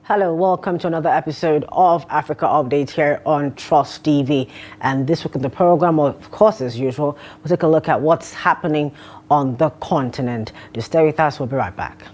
Hello, welcome to another episode of Africa Update here on Trust TV. And this week in the program, of course, as usual, we'll take a look at what's happening on the continent. Just stay with us, we'll be right back.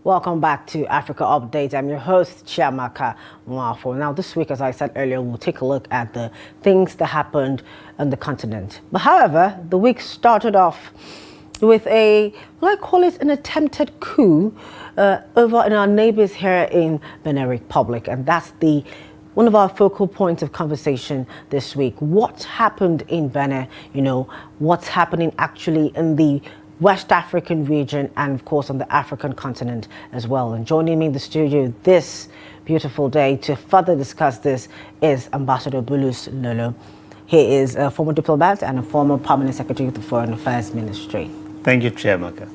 Welcome back to Africa Update. I'm your host, Chiamaka Nwanfor. Now, this week, as I said earlier, we'll take a look at the things that happened on the continent. But however, the week started off with I call it an attempted coup over in our neighbors here in Benin Republic. And that's one of our focal points of conversation this week. What happened in Benin? What's happening actually in the West African region and, of course, on the African continent as well. And joining me in the studio this beautiful day to further discuss this is Ambassador Bulus Lolo. He is a former diplomat and a former permanent secretary of the Foreign Affairs Ministry. Thank you, Chiamaka.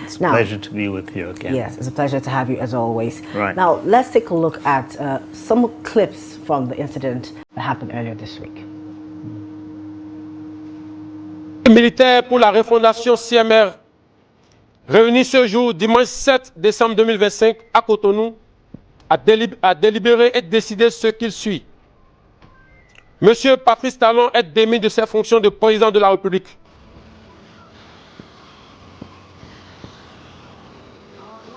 It's a pleasure to be with you again. Yes, it's a pleasure to have you as always. Right. Now, let's take a look at some clips from the incident that happened earlier this week. Militaire pour la refondation CMR, réuni ce jour, dimanche 7 décembre 2025, à Cotonou, a délibéré et décidé ce qu'il suit. Monsieur Patrice Talon est démis de ses fonctions de président de la République.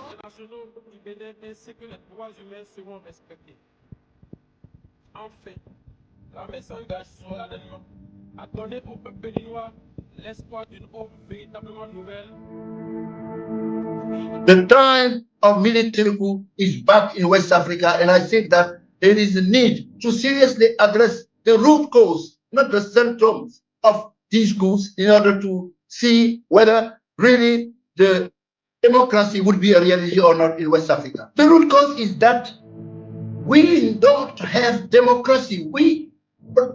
Les nationaux du Bénin ainsi que les droits humains seront respectés. Enfin, l'armée s'engage solennellement à donner au peuple béninois l'espoir d'une hope véritablement nouvelle. The time of military coup is back in West Africa, and I think that there is a need to seriously address the root cause, not the symptoms of these coups, in order to see whether really the democracy would be a reality or not in West Africa. The root cause is that we don't have democracy. We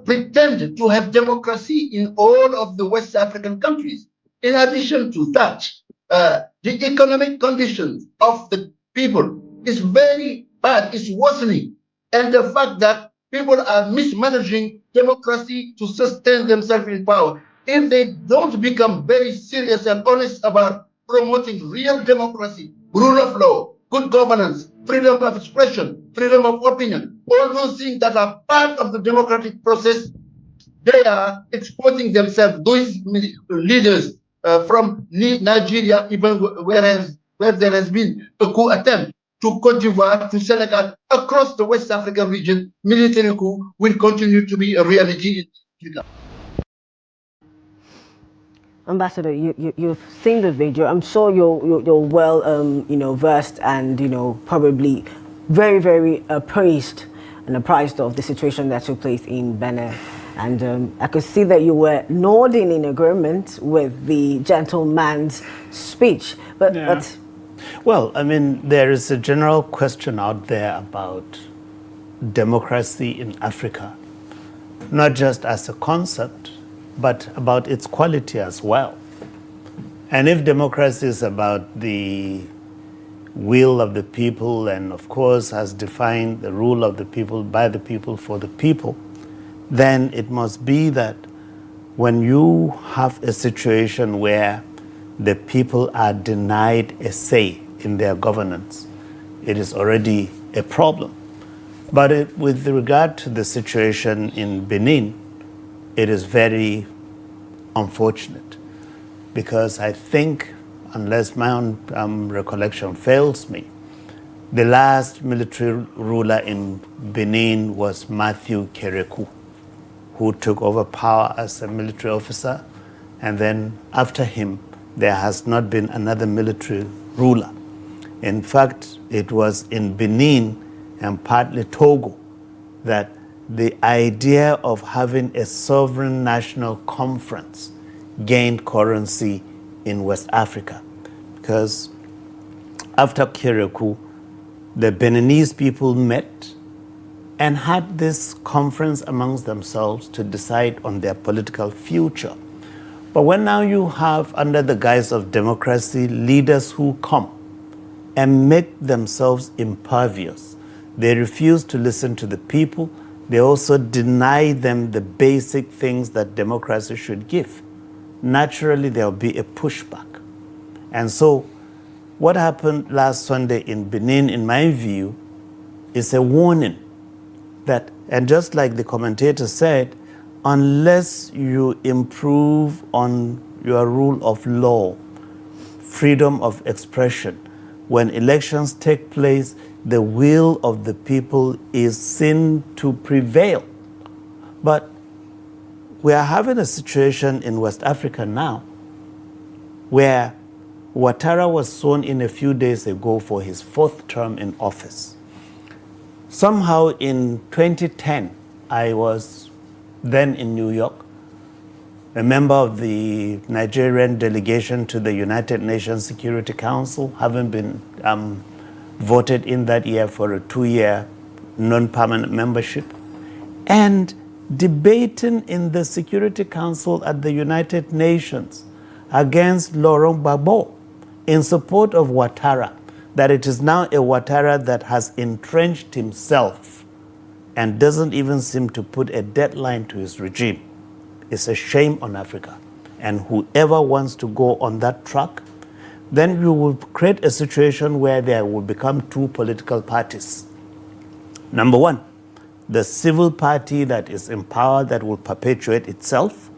pretend to have democracy in all of the West African countries. In addition to that, the economic conditions of the people is very bad, it's worsening. And the fact that people are mismanaging democracy to sustain themselves in power, if they don't become very serious and honest about promoting real democracy, rule of law, good governance, freedom of expression, freedom of opinion, all those things that are part of the democratic process, they are exporting themselves, those leaders from Nigeria, even where there has been a coup attempt, to Cote d'Ivoire, to Senegal, across the West African region. Military coup will continue to be a reality in Africa. Ambassador, you've seen the video. I'm sure you're well versed and probably very, very praised and apprised of the situation that took place in Benin. And I could see that you were nodding in agreement with the gentleman's speech. Well, I mean, there is a general question out there about democracy in Africa, not just as a concept, but about its quality as well. And if democracy is about the will of the people and, of course, has defined the rule of the people, by the people, for the people, then it must be that when you have a situation where the people are denied a say in their governance, it is already a problem. But with regard to the situation in Benin, it is very unfortunate because I think, unless my own recollection fails me, the last military ruler in Benin was Matthew Kerekou, who took over power as a military officer, and then after him, there has not been another military ruler. In fact, it was in Benin and partly Togo that the idea of having a sovereign national conference gained currency in West Africa. Because after Kerekou, the Beninese people met and had this conference amongst themselves to decide on their political future. But when now you have, under the guise of democracy, leaders who come and make themselves impervious, they refuse to listen to the people, they also deny them the basic things that democracy should give. Naturally, there will be a pushback. And so, what happened last Sunday in Benin, in my view, is a warning that, and just like the commentator said, unless you improve on your rule of law, freedom of expression, when elections take place, the will of the people is seen to prevail. But we are having a situation in West Africa now where Ouattara was sworn in a few days ago for his 4th term in office. Somehow in 2010, I was then in New York, a member of the Nigerian delegation to the United Nations Security Council, having been voted in that year for a 2-year non-permanent membership, and debating in the Security Council at the United Nations against Laurent Gbagbo in support of Ouattara, that it is now a Ouattara that has entrenched himself and doesn't even seem to put a deadline to his regime. It's a shame on Africa. And whoever wants to go on that track, then you will create a situation where there will become 2 political parties. Number 1, the civil party that is in power that will perpetuate itself,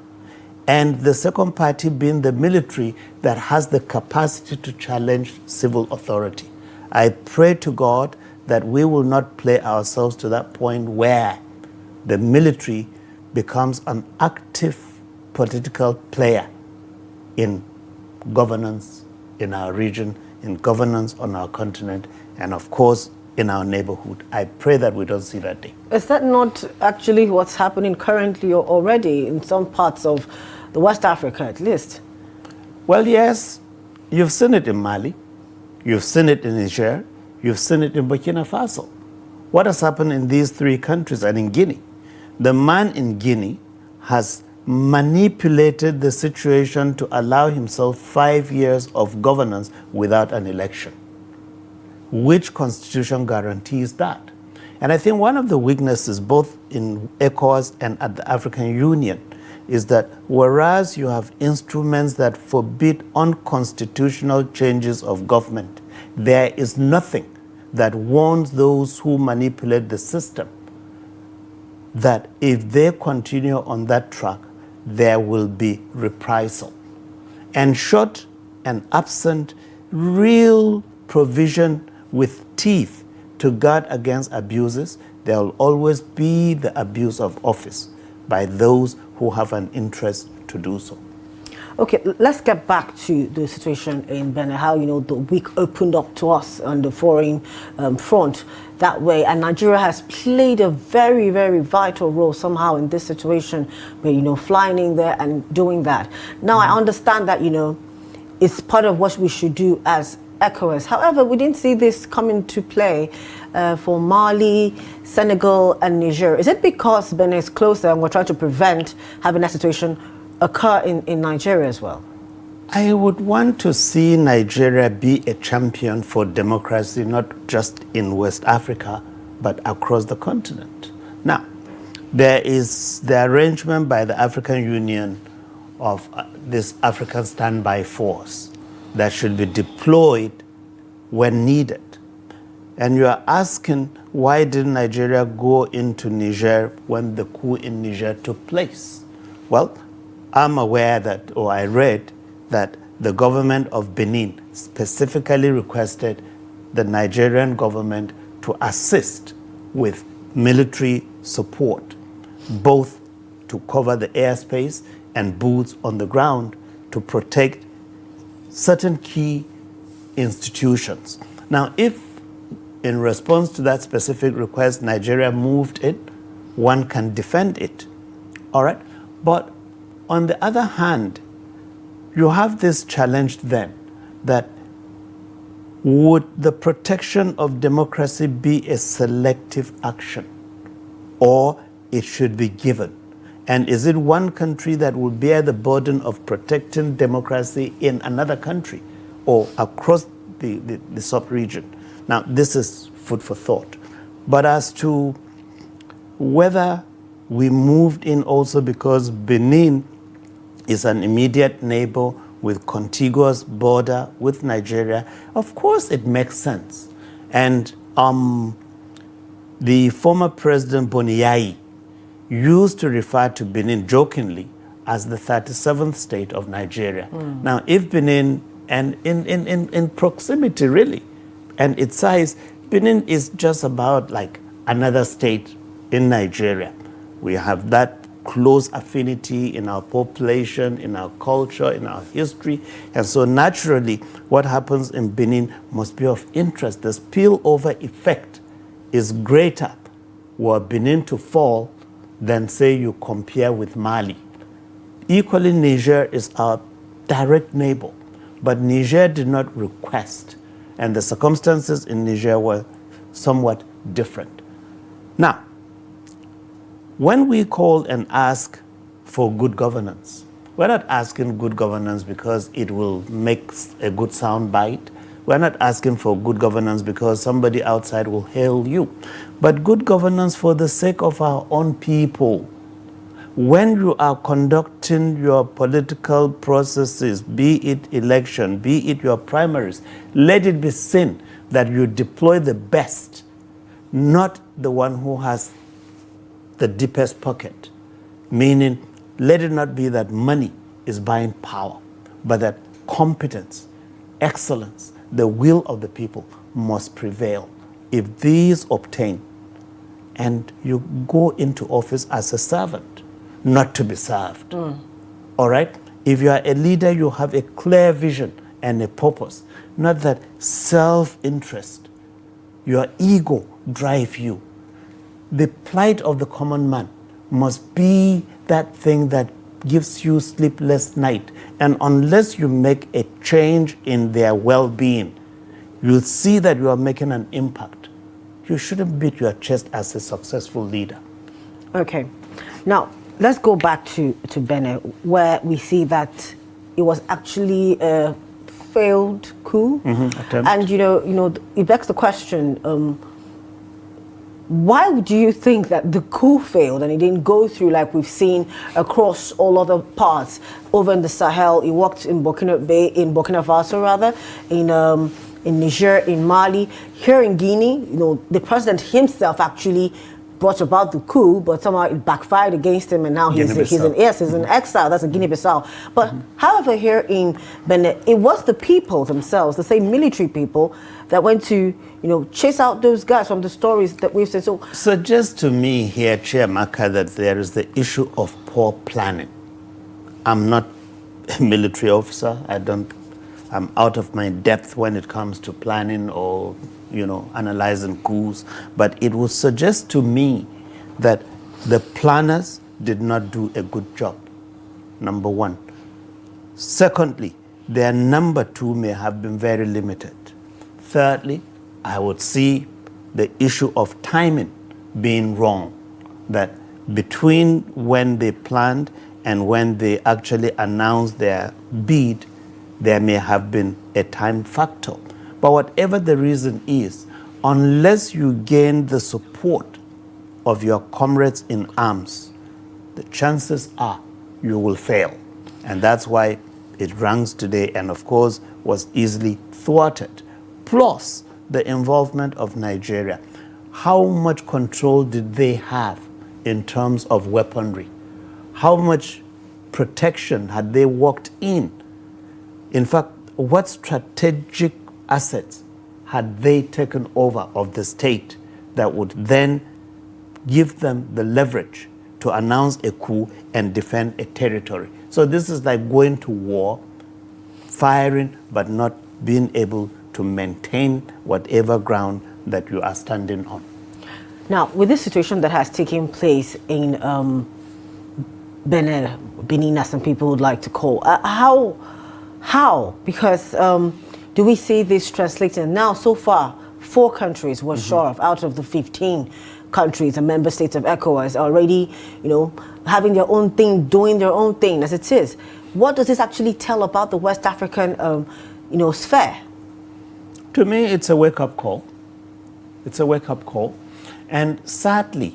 and the second party being the military that has the capacity to challenge civil authority. I pray to God that we will not play ourselves to that point where the military becomes an active political player in governance in our region, in governance on our continent, and of course in our neighborhood. I pray that we don't see that day. Is that not actually what's happening currently or already in some parts of the West Africa at least? Well, yes, you've seen it in Mali, you've seen it in Niger, you've seen it in Burkina Faso. What has happened in these 3 countries and in Guinea? The man in Guinea has manipulated the situation to allow himself 5 years of governance without an election. Which constitution guarantees that? And I think one of the weaknesses both in ECOWAS and at the African Union is that whereas you have instruments that forbid unconstitutional changes of government, there is nothing that warns those who manipulate the system that if they continue on that track, there will be reprisal. And short and absent real provision with teeth to guard against abuses, there will always be the abuse of office by those who have an interest to do so. Okay, let's get back to the situation in Benin, how, the week opened up to us on the foreign front that way. And Nigeria has played a very, very vital role somehow in this situation, where, flying in there and doing that. Now, I understand that, it's part of what we should do as ECOWAS. However, we didn't see this come into play for Mali, Senegal, and Niger. Is it because Benin is closer and we're trying to prevent having that situation occur in Nigeria as well? I would want to see Nigeria be a champion for democracy, not just in West Africa, but across the continent. Now, there is the arrangement by the African Union of this African standby force that should be deployed when needed. And you are asking, why didn't Nigeria go into Niger when the coup in Niger took place? Well, I'm aware that, or I read, that the government of Benin specifically requested the Nigerian government to assist with military support, both to cover the airspace and boots on the ground to protect certain key institutions. Now, if in response to that specific request, Nigeria moved in, one can defend it, all right? But on the other hand, you have this challenge then that would the protection of democracy be a selective action or it should be given? And is it one country that will bear the burden of protecting democracy in another country or across the sub-region? Now, this is food for thought. But as to whether we moved in also because Benin is an immediate neighbor with contiguous border with Nigeria, of course it makes sense. And the former President Boniai used to refer to Benin jokingly as the 37th state of Nigeria. Now, if Benin, and in proximity really, and its size, Benin is just about like another state in Nigeria. We have that close affinity in our population, in our culture, in our history. And so naturally, what happens in Benin must be of interest. The spillover effect is greater were Benin to fall than, say, you compare with Mali. Equally, Niger is our direct neighbor, but Niger did not request, and the circumstances in Niger were somewhat different. Now, when we call and ask for good governance, we're not asking good governance because it will make a good sound bite. We're not asking for good governance because somebody outside will hail you, but good governance for the sake of our own people. When you are conducting your political processes, be it election, be it your primaries, let it be seen that you deploy the best, not the one who has the deepest pocket. Meaning, let it not be that money is buying power, but that competence, excellence, the will of the people must prevail. If these obtain, and you go into office as a servant, not to be served. All right? If you are a leader, you have a clear vision and a purpose, not that self-interest, your ego drive you. The plight of the common man must be that thing that gives you sleepless night. And unless you make a change in their well-being, you'll see that you are making an impact. You shouldn't beat your chest as a successful leader. Okay. Now, let's go back to Benin, where we see that it was actually a failed coup. Attempt. And, it begs the question, why do you think that the coup failed and it didn't go through like we've seen across all other parts? Over in the Sahel, it worked in Burkina Faso rather, in Niger, in Mali. Here in Guinea, the president himself actually brought about the coup, but somehow it backfired against him, and now he's in exile. That's in Guinea-Bissau. But however, here in Benin, it was the people themselves, the same military people, that went to, chase out those guys from the stories that we've seen. So just to me here, Chiamaka, that there is the issue of poor planning. I'm not a military officer. I'm out of my depth when it comes to planning or analyzing coups, but it would suggest to me that the planners did not do a good job, number one. Secondly, their number two may have been very limited. Thirdly, I would see the issue of timing being wrong, that between when they planned and when they actually announced their bid, there may have been a time factor. But whatever the reason is, unless you gain the support of your comrades in arms, the chances are you will fail. And that's why it ranks today and, of course, was easily thwarted. Plus, the involvement of Nigeria. How much control did they have in terms of weaponry? How much protection had they worked in? In fact, what strategic assets had they taken over of the state that would then give them the leverage to announce a coup and defend a territory? So this is like going to war, firing, but not being able to maintain whatever ground that you are standing on. Now, with this situation that has taken place in Benin, as some people would like to call, how? Because do we see this translating now so far 4 countries we're sure of out of the 15 countries and member states of ECOWAS are already, having their own thing, doing their own thing as it is. What does this actually tell about the West African, sphere? To me, it's a wake-up call. It's a wake-up call. And sadly,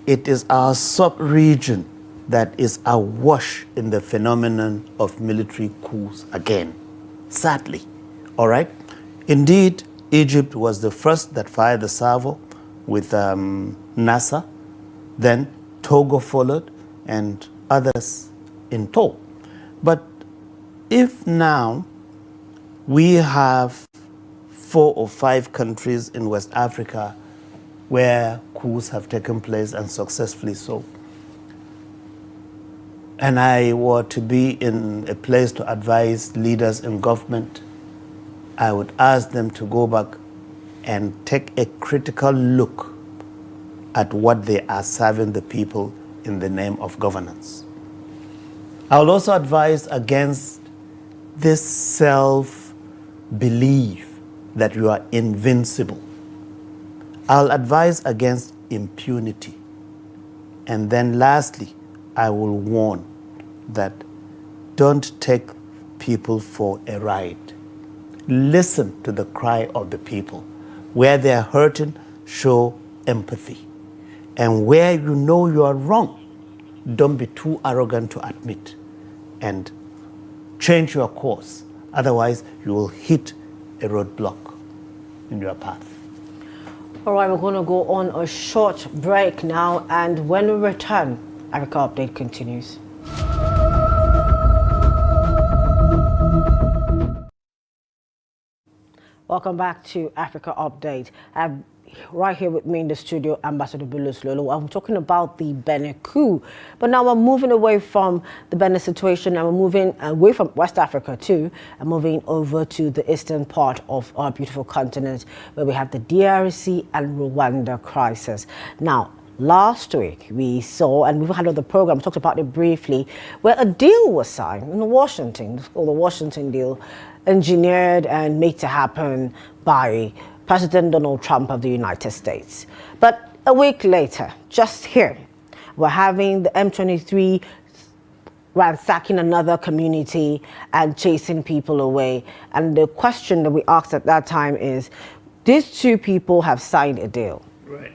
it is our sub-region that is awash in the phenomenon of military coups again. Sadly, all right? Indeed, Egypt was the first that fired the salvo with Nasser. Then Togo followed and others in tow. But if now we have 4 or 5 countries in West Africa where coups have taken place and successfully so, and I were to be in a place to advise leaders in government, I would ask them to go back and take a critical look at what they are serving the people in the name of governance. I will also advise against this self-belief that you are invincible. I'll advise against impunity. And then lastly, I will warn that don't take people for a ride. Listen to the cry of the people. Where they are hurting, show empathy. And where you know you are wrong, don't be too arrogant to admit and change your course. Otherwise, you will hit a roadblock in your path. All right, we're going to go on a short break now, and when we return, Africa Update continues. Welcome back to Africa Update. Right here with me in the studio, Ambassador Bulus Lolo. I'm talking about the Benin coup. But now we're moving away from the Benin situation, and we're moving away from West Africa too, and moving over to the eastern part of our beautiful continent, where we have the DRC and Rwanda crisis. Now, last week we saw, and we've had on the program, talked about it briefly, where a deal was signed in Washington. It's called the Washington deal, engineered and made to happen by President Donald Trump of the United States. But a week later, just here, we're having the M23 ransacking another community and chasing people away. And the question that we asked at that time is, these 2 people have signed a deal. Right.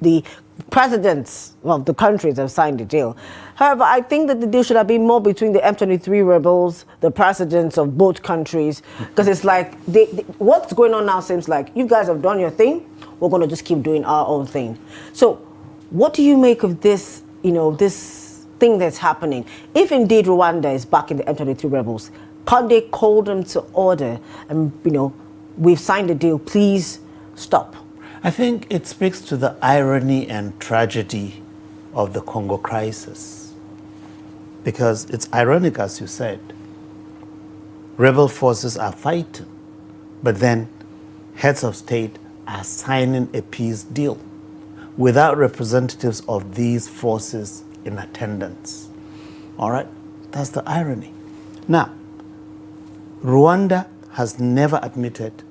The presidents of the countries have signed a deal. However, I think that the deal should have been more between the M23 rebels, the presidents of both countries, because it's like, what's going on now seems like you guys have done your thing, we're going to just keep doing our own thing. So what do you make of this, this thing that's happening? If indeed Rwanda is back in the M23 rebels, can't they call them to order and, we've signed a deal, please stop? I think it speaks to the irony and tragedy of the Congo crisis. Because it's ironic, as you said. Rebel forces are fighting, but then heads of state are signing a peace deal without representatives of these forces in attendance. All right? That's the irony. Now, Rwanda has never admitted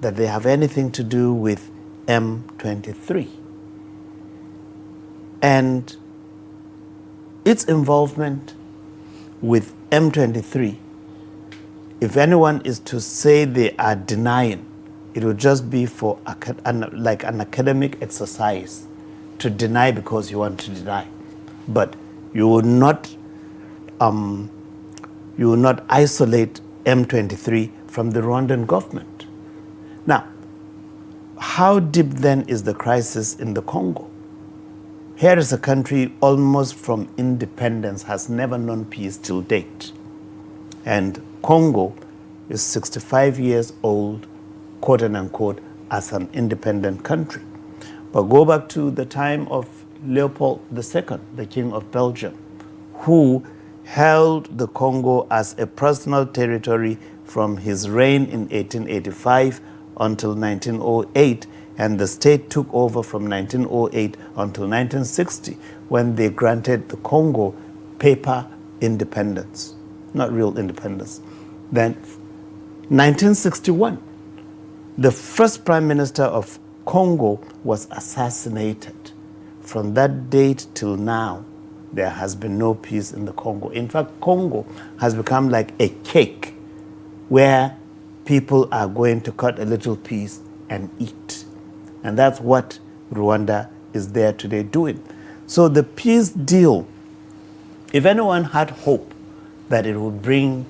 that they have anything to do with M23. And its involvement with M23, if anyone is to say they are denying, it will just be for like an academic exercise to deny because you want to deny. But you will not isolate M23 from the Rwandan government. Now, how deep then is the crisis in the Congo? Here is a country almost from independence has never known peace till date. And Congo is 65 years old, quote unquote, as an independent country. But go back to the time of Leopold II, the King of Belgium, who held the Congo as a personal territory from his reign in 1885 until 1908, and the state took over from 1908 until 1960, when they granted the Congo paper independence, not real independence. Then 1961, The first prime minister of Congo was assassinated. From that date till now, there has been no peace in the Congo. In fact, Congo has become like a cake where people are going to cut a little piece and eat. And that's what Rwanda is there today doing. So the peace deal, if anyone had hope that it would bring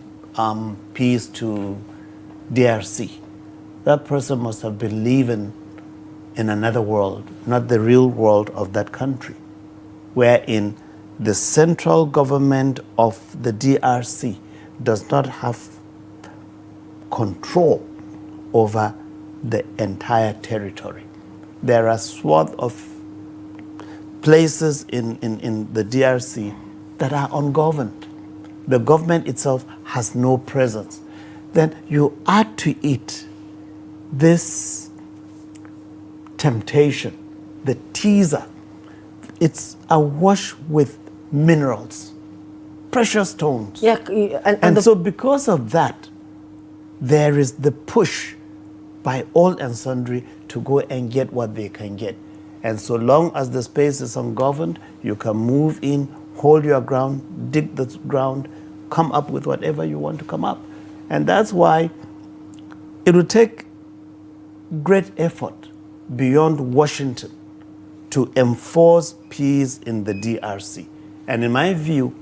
peace to DRC, that person must have been living in another world, not the real world of that country, wherein the central government of the DRC does not have control over the entire territory. There are swath of places in the DRC that are ungoverned. The government itself has no presence. Then you add to it this temptation, the teaser. It's awash with minerals, precious stones. Yeah, and so because of that, there is the push by all and sundry to go and get what they can get. And so long as the space is ungoverned, you can move in, hold your ground, dig the ground, come up with whatever you want to come up. And that's why it will take great effort beyond Washington to enforce peace in the DRC. And in my view,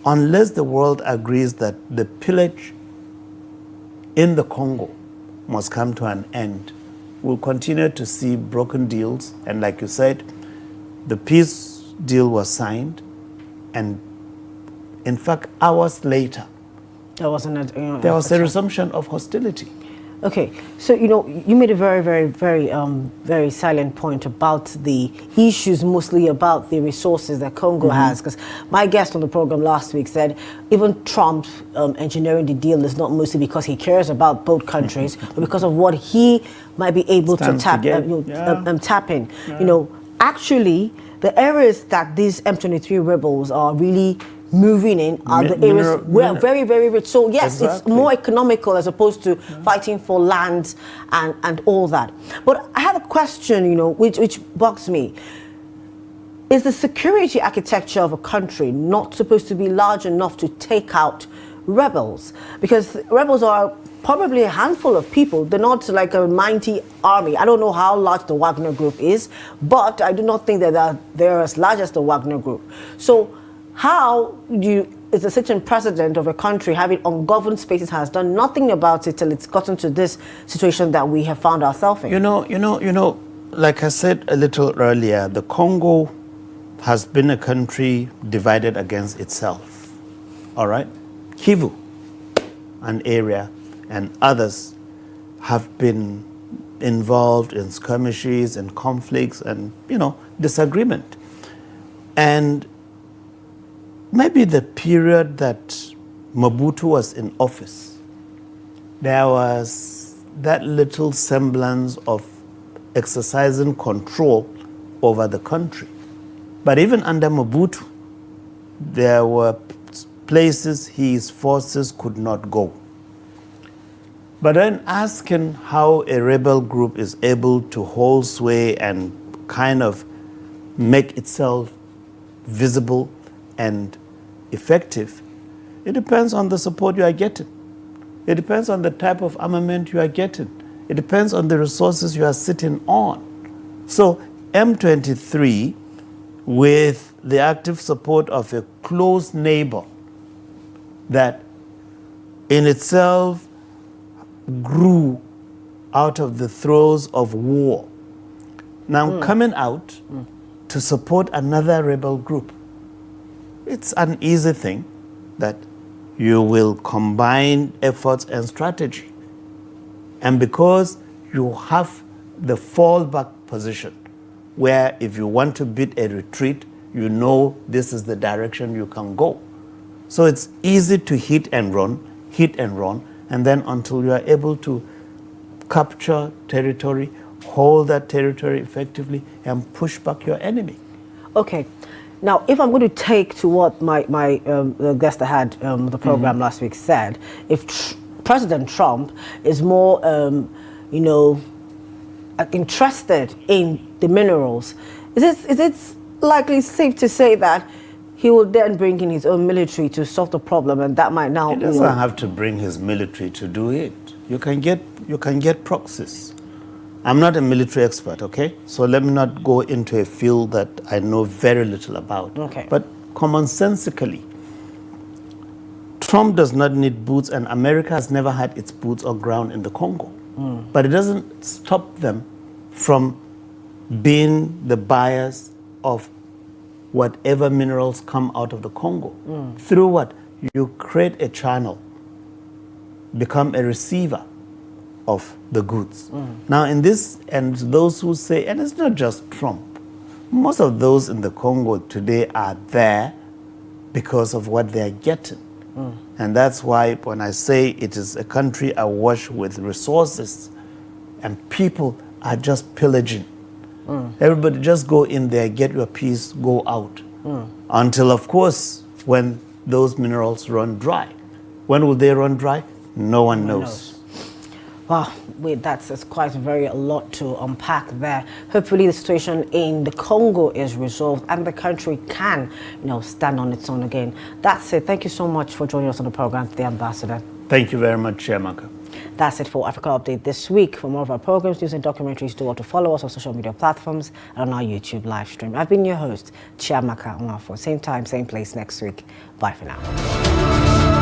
unless the world agrees that the pillage in the Congo must come to an end, we'll continue to see broken deals. And like you said, the peace deal was signed, and in fact, hours later, there was a resumption of hostility. Okay, so you made a very salient point about the issues, mostly about the resources that Congo has. Because my guest on the program last week said even Trump engineering the deal is not mostly because he cares about both countries, but because of what he might be able to tap in. Yeah. Actually, the areas that these M23 rebels are really moving in are the areas where very, very rich. So yes, It's more economical as opposed to fighting for land and all that. But I have a question, which bugs me. Is the security architecture of a country not supposed to be large enough to take out rebels? Because rebels are probably a handful of people. They're not like a mighty army. I don't know how large the Wagner Group is, but I do not think that they're as large as the Wagner Group. So how is the sitting president of a country having ungoverned spaces has done nothing about it till it's gotten to this situation that we have found ourselves in? Like I said a little earlier, the Congo has been a country divided against itself. All right? Kivu, an area, and others have been involved in skirmishes and conflicts and, disagreement. And maybe the period that Mobutu was in office, there was that little semblance of exercising control over the country. But even under Mobutu, there were places his forces could not go. But then asking how a rebel group is able to hold sway and kind of make itself visible and effective, it depends on the support you are getting. It depends on the type of armament you are getting. It depends on the resources you are sitting on. So M23, with the active support of a close neighbor that in itself grew out of the throes of war, now coming out to support another rebel group, it's an easy thing that you will combine efforts and strategy. And because you have the fallback position, where if you want to beat a retreat, you know this is the direction you can go. So it's easy to hit and run, and then until you are able to capture territory, hold that territory effectively, and push back your enemy. Okay. Now, if I'm going to take to what my guest that had the program last week said, if President Trump is more interested in the minerals, is it likely safe to say that he will then bring in his own military to solve the problem, and that might now... He doesn't have to bring his military to do it. You can get proxies. I'm not a military expert, okay? So let me not go into a field that I know very little about. Okay. But commonsensically, Trump does not need boots, and America has never had its boots on ground in the Congo. But it doesn't stop them from being the buyers of whatever minerals come out of the Congo. Through what? You create a channel, become a receiver of the goods. Now in this, and those who say, and it's not just Trump, most of those in the Congo today are there because of what they're getting. And that's why when I say it is a country awash with resources and people are just pillaging. Everybody just go in there, get your piece, go out. Until, of course, when those minerals run dry. When will they run dry? No one knows. Wow, that's quite a lot to unpack there. Hopefully the situation in the Congo is resolved and the country can, stand on its own again. That's it. Thank you so much for joining us on the program today, Ambassador. Thank you very much, Chiamaka. That's it for Africa Update this week. For more of our programs, news and documentaries, do want to follow us on social media platforms and on our YouTube live stream. I've been your host, Chiamaka Nwanfor. Same time, same place next week. Bye for now.